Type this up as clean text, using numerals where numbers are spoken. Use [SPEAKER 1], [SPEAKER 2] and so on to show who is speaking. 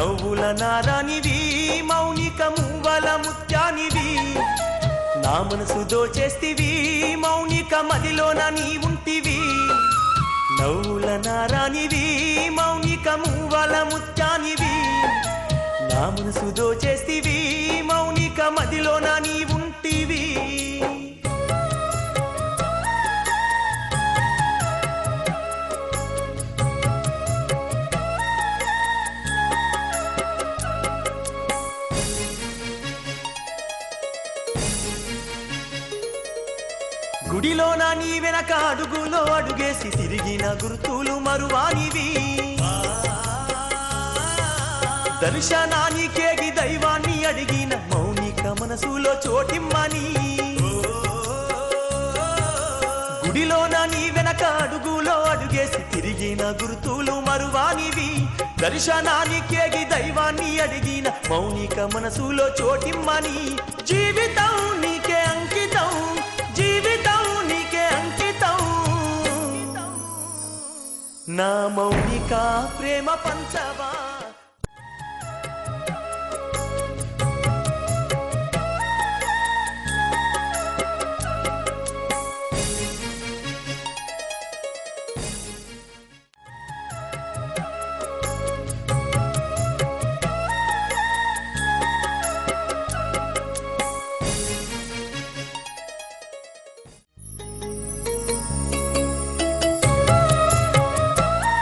[SPEAKER 1] నవ్వుల నారానివి మౌనిక మూవల ముత్యానివి నా మనసు దోచేస్తివి మౌనిక మదిలోన నీ ఉంటివి నవ్వుల నారానివి మౌనిక మూవల ముత్యానివి నా మనసు దోచేస్తివి మౌనిక మదిలోన నీ ఉంటివి గుడిలోన నీ వెనక అడుగులో అడుగేసి తిరిగిన గుర్తులు మరువానివి దర్శనానికేగి దైవాన్ని అడిగిన మౌనిక మనసులో చోటిమ్మని గుడిలోన నీ వెనక అడుగులో అడుగేసి తిరిగిన గుర్తులు మరువానివి దర్శనానికేగి దైవాన్ని అడిగిన మౌనిక మనసులో చోటిమ్మని జీవితం నీకే అంకితం జీవితం నీకే అంకితం నా మౌనిక ప్రేమ పంచవా